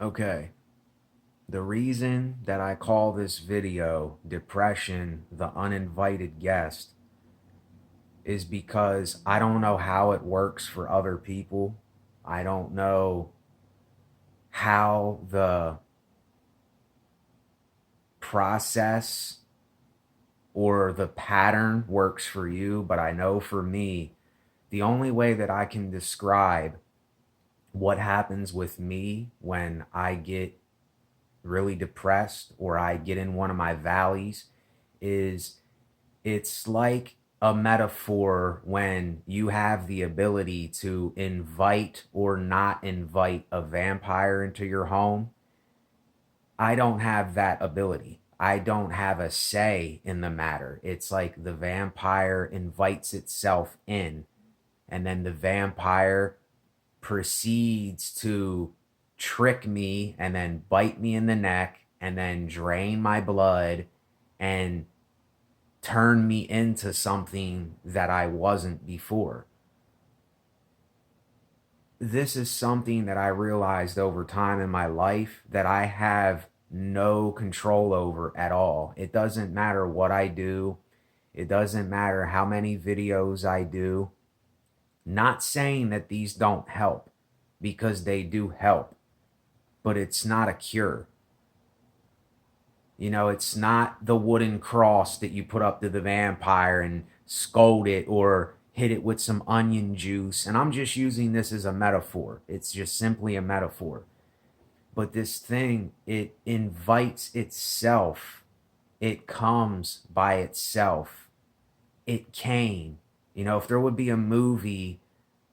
Okay, the reason that I call this video Depression, the Uninvited Guest is because I don't know how it works for other people. I don't know how the process or the pattern works for you, but I know for me, the only way that I can describe what happens with me when I get really depressed or I get in one of my valleys is it's like a metaphor when you have the ability to invite or not invite a vampire into your home. I don't have that ability. I don't have a say in the matter. It's like the vampire invites itself in, and then the vampire proceeds to trick me and then bite me in the neck and then drain my blood and turn me into something that I wasn't before. This is something that I realized over time in my life that I have no control over at all. It doesn't matter what I do. It doesn't matter how many videos I do. Not saying that these don't help, because they do help, but it's not a cure. You know, it's not the wooden cross that you put up to the vampire and scold it or hit it with some onion juice. And I'm just using this as a metaphor. It's just simply a metaphor. But this thing, it invites itself. It comes by itself. It came. You know, if there would be a movie,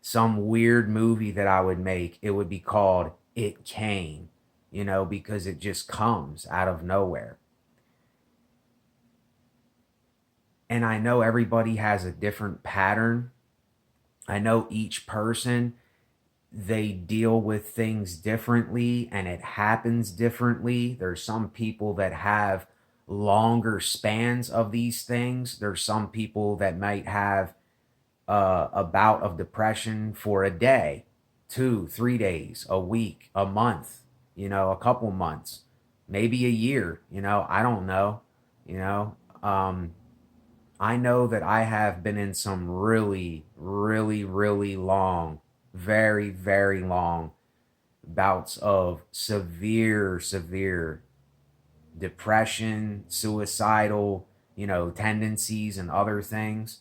some weird movie that I would make, it would be called It Came, you know, because it just comes out of nowhere. And I know everybody has a different pattern. I know each person, they deal with things differently and it happens differently. There's some people that have longer spans of these things. There's some people that might have a bout of depression for a day, 2, 3 days, a week, a month, you know, a couple months, maybe a year, you know, I don't know, you know. I know that I have been in some really, really, really long, very, very long bouts of severe, severe depression, suicidal, you know, tendencies and other things.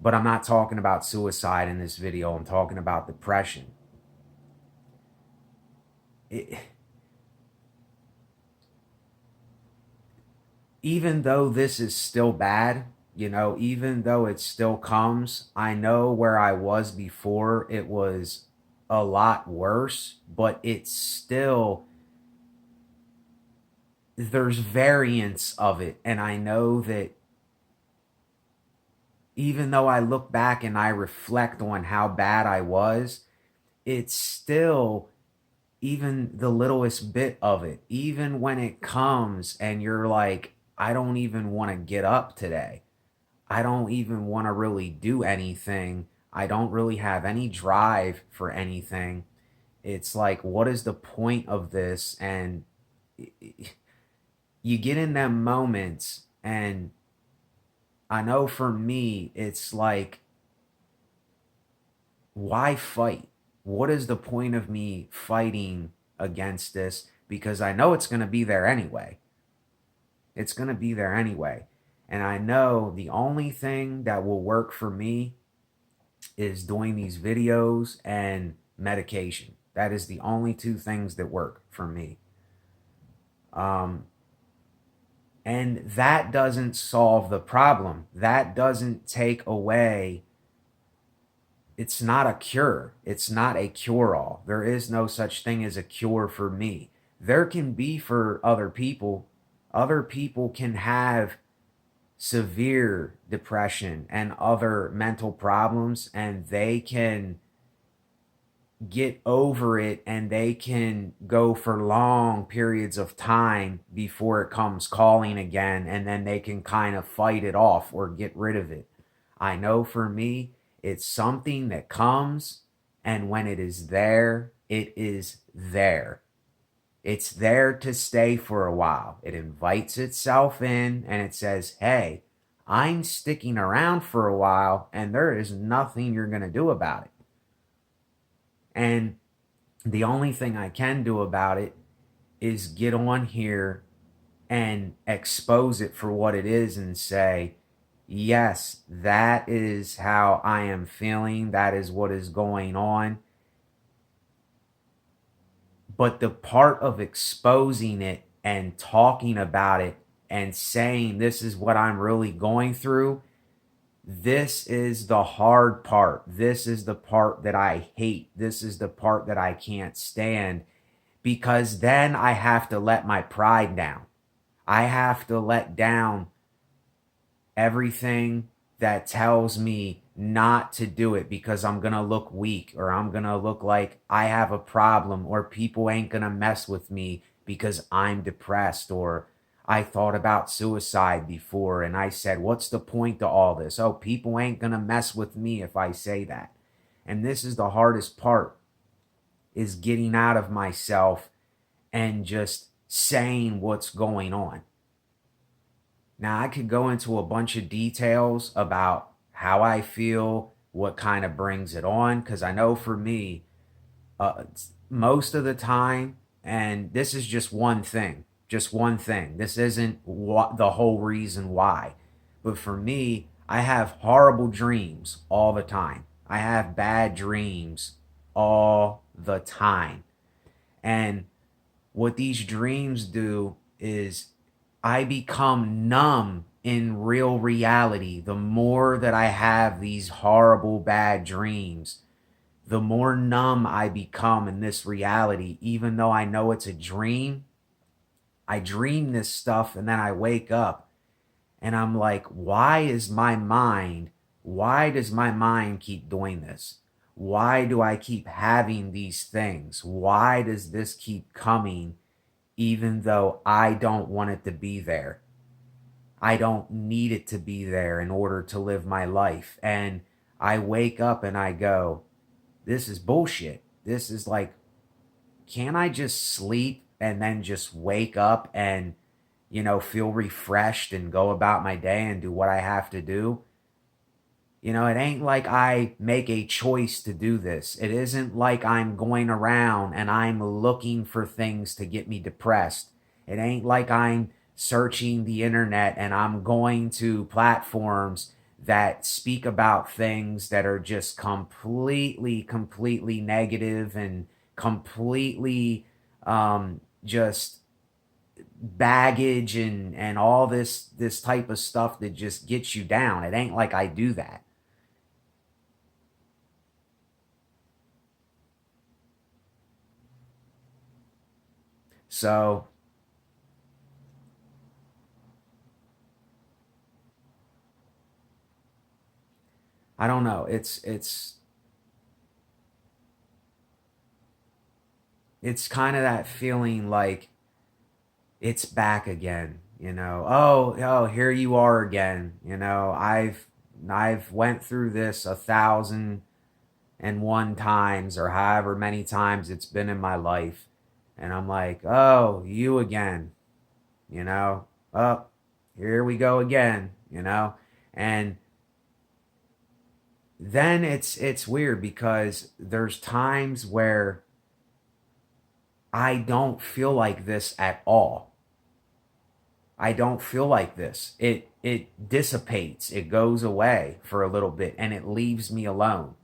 But I'm not talking about suicide in this video. I'm talking about depression. It, even though this is still bad, you know, even though it still comes, I know where I was before it was a lot worse, but it's still, there's variants of it. And I know that even though I look back and I reflect on how bad I was, it's still even the littlest bit of it, even when it comes and you're like, I don't even want to get up today. I don't even want to really do anything. I don't really have any drive for anything. It's like, what is the point of this? And you get in them moments, and I know for me, it's like, why fight? What is the point of me fighting against this? Because I know it's going to be there anyway. It's going to be there anyway. And I know the only thing that will work for me is doing these videos and medication. That is the only two things that work for me. Um, and that doesn't solve the problem. That doesn't take away. It's not a cure. It's not a cure-all. There is no such thing as a cure for me. There can be for other people. Other people can have severe depression and other mental problems, and they can get over it and they can go for long periods of time before it comes calling again, and then they can kind of fight it off or get rid of it. I know for me, it's something that comes, and when it is there, it is there. It's there to stay for a while. It invites itself in and it says, hey, I'm sticking around for a while and there is nothing you're going to do about it. And the only thing I can do about it is get on here and expose it for what it is and say, yes, that is how I am feeling. That is what is going on. But the part of exposing it and talking about it and saying this is what I'm really going through, this is the hard part. This is the part that I hate. This is the part that I can't stand, because then I have to let my pride down. I have to let down everything that tells me not to do it because I'm going to look weak, or I'm going to look like I have a problem, or people ain't going to mess with me because I'm depressed, or I thought about suicide before and I said, what's the point to all this? Oh, people ain't going to mess with me if I say that. And this is the hardest part, is getting out of myself and just saying what's going on. Now, I could go into a bunch of details about how I feel, what kind of brings it on, because I know for me, most of the time, and this is just one thing, This isn't the whole reason why. But for me, I have horrible dreams all the time. I have bad dreams all the time. And what these dreams do is I become numb in real reality. The more that I have these horrible, bad dreams, the more numb I become in this reality. Even though I know it's a dream, I dream this stuff and then I wake up and I'm like, why does my mind keep doing this? Why do I keep having these things? Why does this keep coming even though I don't want it to be there? I don't need it to be there in order to live my life. And I wake up and I go, this is bullshit. This is like, can't I just sleep and then just wake up and, feel refreshed and go about my day and do what I have to do? It ain't like I make a choice to do this. It isn't like I'm going around and I'm looking for things to get me depressed. It ain't like I'm searching the internet and I'm going to platforms that speak about things that are just completely negative and completely just baggage and all this type of stuff that just gets you down. It ain't like I do that. So I don't know. It's kind of that feeling like it's back again. Oh, here you are again. I've went through this 1,001 times, or however many times it's been in my life, and I'm like, oh, you again. Oh, here we go again. And then it's weird because there's times where I don't feel like this at all. I don't feel like this. It dissipates. It goes away for a little bit and it leaves me alone.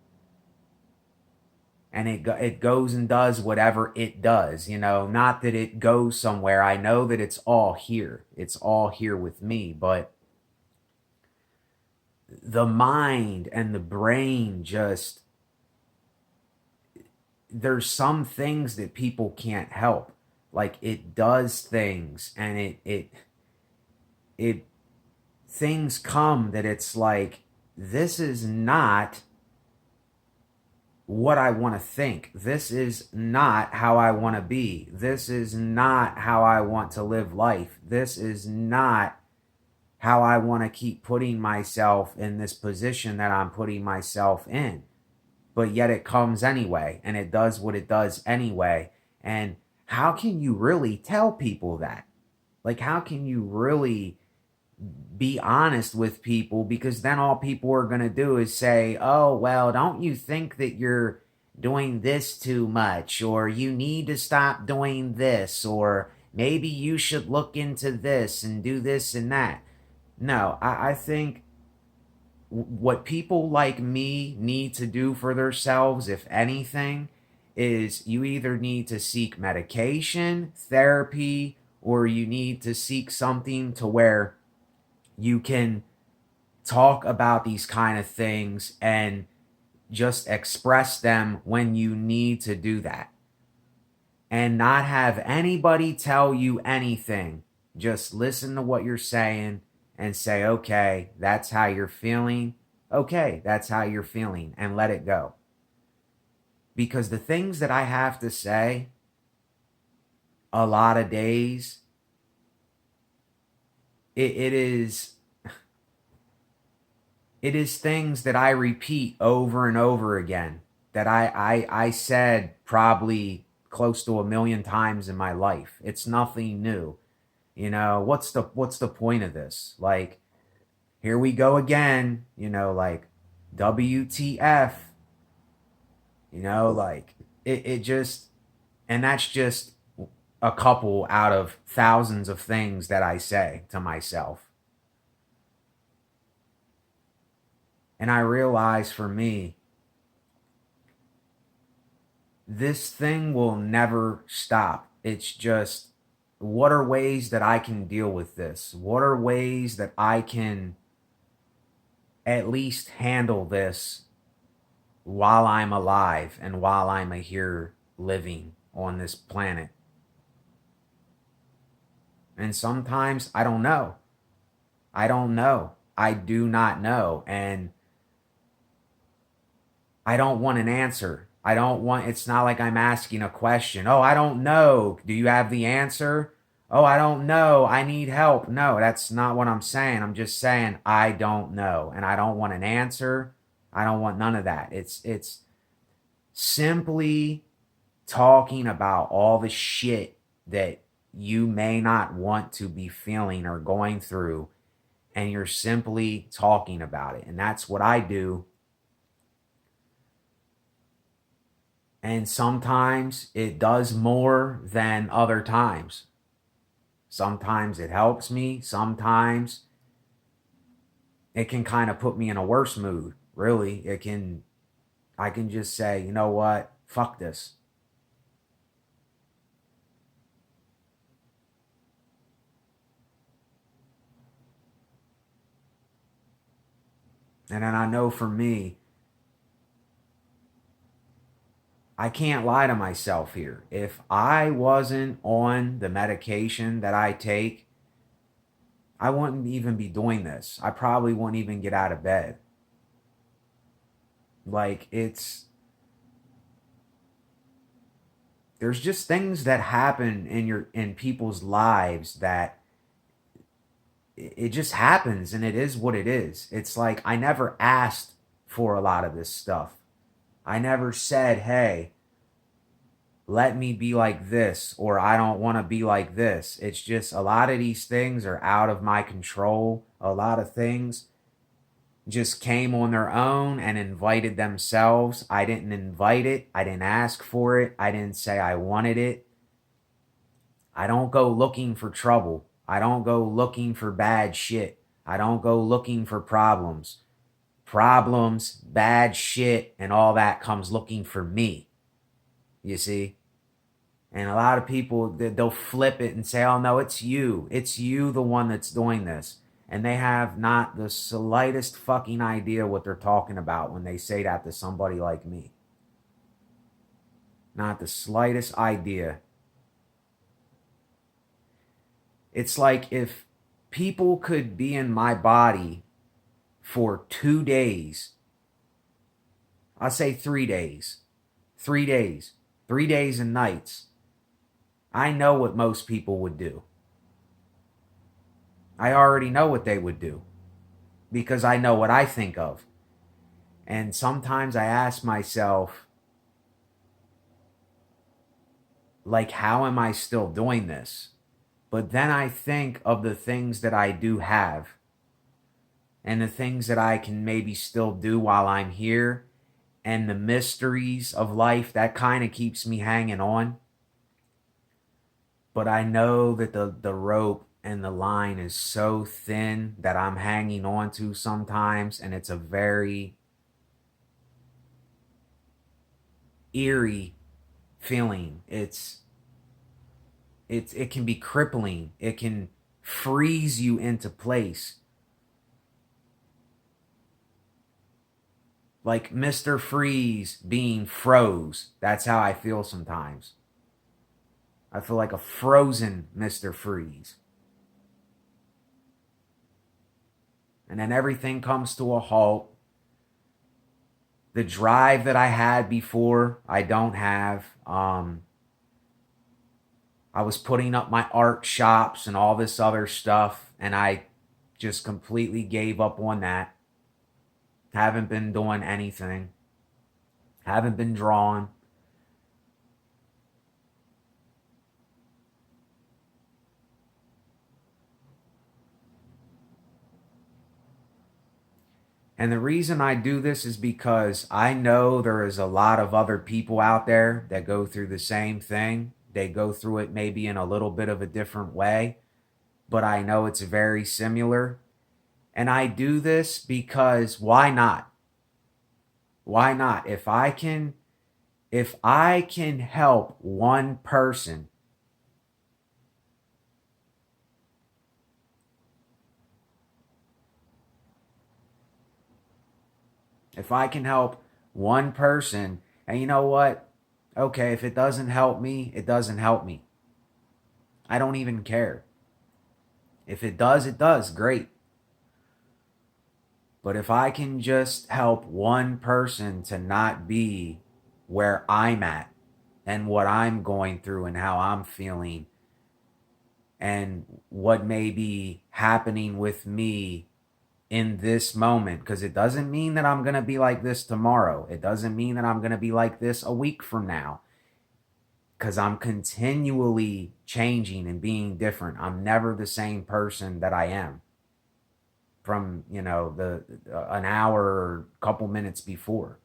And it goes and does whatever it does, not that it goes somewhere. I know that it's all here. It's all here with me, but the mind and the brain just, there's some things that people can't help. Like, it does things and it things come that it's like, this is not what I want to think. This is not how I want to be. This is not how I want to live life. This is not how I want to keep putting myself in this position that I'm putting myself in. But yet it comes anyway, and it does what it does anyway. And how can you really tell people that? Like, how can you really be honest with people? Because then all people are going to do is say, oh, well, don't you think that you're doing this too much? Or you need to stop doing this? Or maybe you should look into this and do this and that. No, I think what people like me need to do for themselves, if anything, is you either need to seek medication, therapy, or you need to seek something to where you can talk about these kind of things and just express them when you need to do that and not have anybody tell you anything. Just listen to what you're saying and say, okay, that's how you're feeling. Okay, that's how you're feeling, and let it go. Because the things that I have to say, a lot of days, it is things that I repeat over and over again that I said probably close to 1,000,000 times in my life. It's nothing new. You know, what's the point of this? Like, here we go again, like WTF, like it just, and that's just a couple out of thousands of things that I say to myself. And I realize for me, this thing will never stop. It's just, what are ways that I can deal with this? What are ways that I can at least handle this while I'm alive and while I'm here living on this planet? And sometimes I don't know. I don't know. I do not know. And I don't want an answer. It's not like I'm asking a question. Oh, I don't know. Do you have the answer? Oh, I don't know. I need help. No, that's not what I'm saying. I'm just saying I don't know. And I don't want an answer. I don't want none of that. It's simply talking about all the shit that you may not want to be feeling or going through, and you're simply talking about it. And that's what I do. And sometimes it does more than other times. Sometimes it helps me. Sometimes it can kind of put me in a worse mood. Really, I can just say, you know what? Fuck this. And then I know for me, I can't lie to myself here. If I wasn't on the medication that I take, I wouldn't even be doing this. I probably wouldn't even get out of bed. Like, there's just things that happen in people's lives that it just happens, and it is what it is. It's like I never asked for a lot of this stuff. I never said, hey, let me be like this, or I don't want to be like this. It's just a lot of these things are out of my control. A lot of things just came on their own and invited themselves. I didn't invite it. I didn't ask for it. I didn't say I wanted it. I don't go looking for trouble. I don't go looking for bad shit. I don't go looking for problems. Problems, bad shit, and all that comes looking for me. You see? And a lot of people, they'll flip it and say, oh, no, it's you. It's you, the one that's doing this. And they have not the slightest fucking idea what they're talking about when they say that to somebody like me. Not the slightest idea. It's like if people could be in my body for 2 days, I'll say 3 days, 3 days, 3 days and nights, I know what most people would do. I already know what they would do because I know what I think of. And sometimes I ask myself, like, how am I still doing this? But then I think of the things that I do have and the things that I can maybe still do while I'm here and the mysteries of life that kind of keeps me hanging on. But I know that the rope and the line is so thin that I'm hanging on to sometimes, and it's a very eerie feeling. It can be crippling. It can freeze you into place. Like Mr. Freeze being froze. That's how I feel sometimes. I feel like a frozen Mr. Freeze. And then everything comes to a halt. The drive that I had before, I don't have. I was putting up my art shops and all this other stuff, and I just completely gave up on that. Haven't been doing anything. Haven't been drawing. And the reason I do this is because I know there is a lot of other people out there that go through the same thing. They go through it maybe in a little bit of a different way, but I know it's very similar. And I do this because why not? Why not? If I can help one person, if I can help one person, and you know what? Okay, if it doesn't help me, it doesn't help me. I don't even care. If it does, it does. Great. But if I can just help one person to not be where I'm at and what I'm going through and how I'm feeling and what may be happening with me in this moment, because it doesn't mean that I'm going to be like this tomorrow. It doesn't mean that I'm going to be like this a week from now, because I'm continually changing and being different. I'm never the same person that I am from, the an hour or a couple minutes before.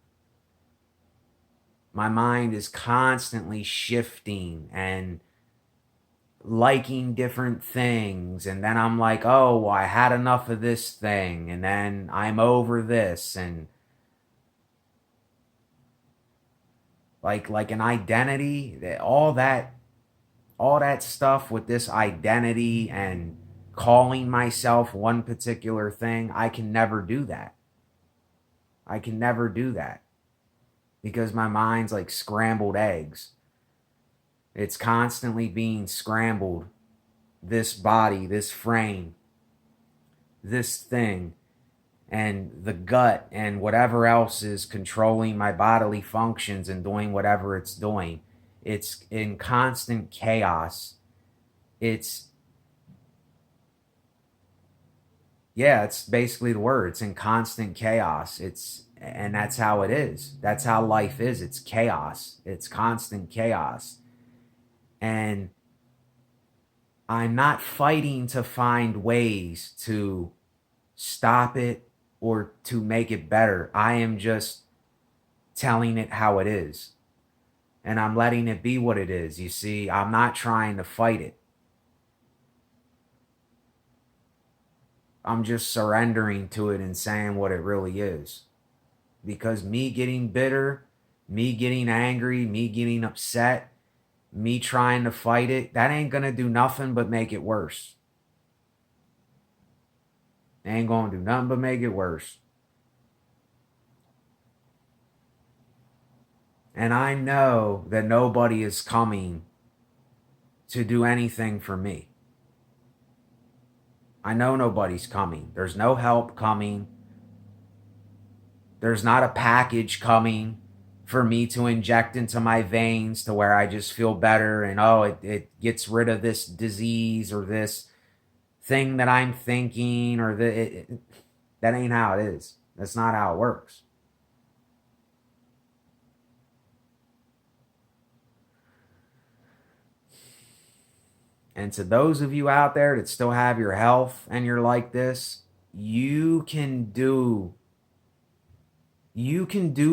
My mind is constantly shifting and liking different things, and then I'm like, oh, well, I had enough of this thing, and then I'm over this, and like an identity, all that stuff with this identity and calling myself one particular thing, I can never do that. I can never do that because my mind's like scrambled eggs. It's constantly being scrambled. This body, this frame, this thing, and the gut, and whatever else is controlling my bodily functions and doing whatever it's doing. It's in constant chaos. It's, yeah, it's basically the word. It's in constant chaos. And that's how it is. That's how life is. It's chaos. It's constant chaos. And I'm not fighting to find ways to stop it or to make it better. I am just telling it how it is. And I'm letting it be what it is. You see, I'm not trying to fight it. I'm just surrendering to it and saying what it really is. Because me getting bitter, me getting angry, me getting upset, me trying to fight it, that ain't going to do nothing but make it worse. It ain't going to do nothing but make it worse. And I know that nobody is coming to do anything for me. I know nobody's coming. There's no help coming. There's not a package coming for me to inject into my veins to where I just feel better and, oh, it gets rid of this disease or this thing that I'm thinking or that ain't how it is. That's not how it works. And to those of you out there that still have your health and you're like this, you can do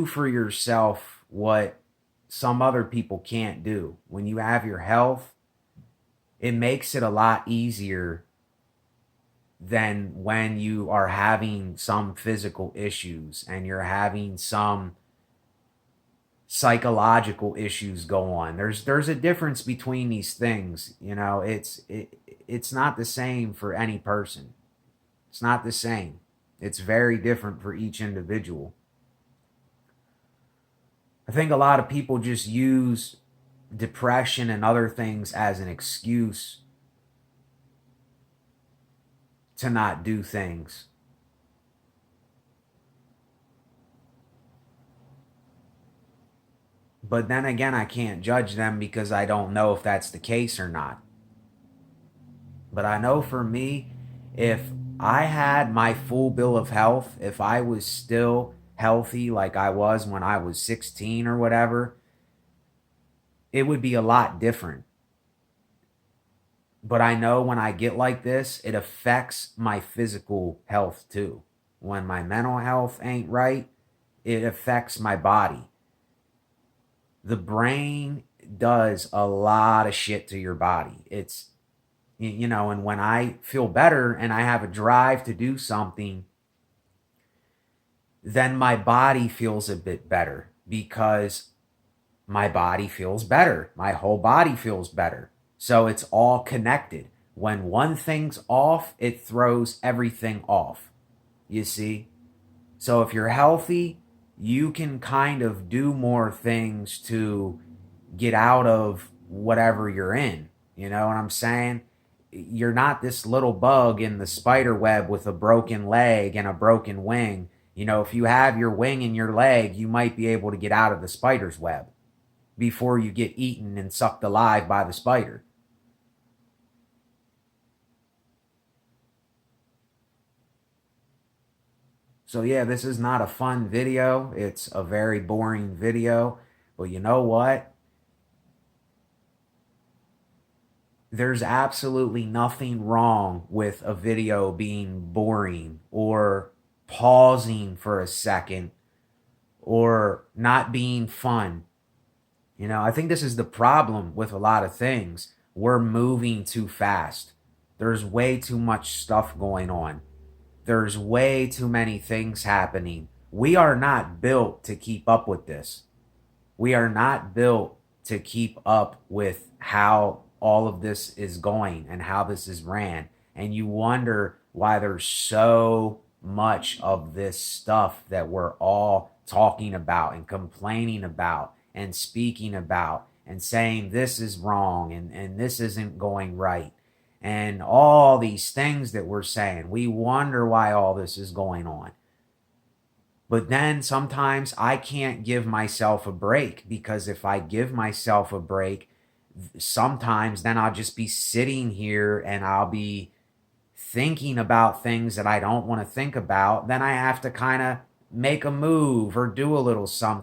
for yourself what some other people can't do. When you have your health, it makes it a lot easier than when you are having some physical issues and you're having some psychological issues go on. There's a difference between these things. You know, it's not the same for any person. It's not the same. It's very different for each individual. I think a lot of people just use depression and other things as an excuse to not do things. But then again, I can't judge them because I don't know if that's the case or not. But I know for me, if I had my full bill of health, if I was still healthy like I was when I was 16 or whatever, it would be a lot different. But I know when I get like this, it affects my physical health too. When my mental health ain't right, it affects my body. The brain does a lot of shit to your body. It's, you know, and when I feel better and I have a drive to do something, then my body feels a bit better because my body feels better. My whole body feels better. So it's all connected. When one thing's off, it throws everything off. You see? So if you're healthy, you can kind of do more things to get out of whatever you're in. You know what I'm saying? You're not this little bug in the spider web with a broken leg and a broken wing. You know, if you have your wing and your leg, you might be able to get out of the spider's web before you get eaten and sucked alive by the spider. So yeah, this is not a fun video. It's a very boring video. But you know what? There's absolutely nothing wrong with a video being boring or pausing for a second or not being fun. You know, I think this is the problem with a lot of things. We're moving too fast. There's way too much stuff going on. There's way too many things happening. We are not built to keep up with this. We are not built to keep up with how all of this is going and how this is ran. And you wonder why there's so much of this stuff that we're all talking about and complaining about and speaking about and saying this is wrong and this isn't going right. And all these things that we're saying, we wonder why all this is going on. But then sometimes I can't give myself a break because if I give myself a break, sometimes then I'll just be sitting here and I'll be thinking about things that I don't want to think about. Then I have to kind of make a move or do a little something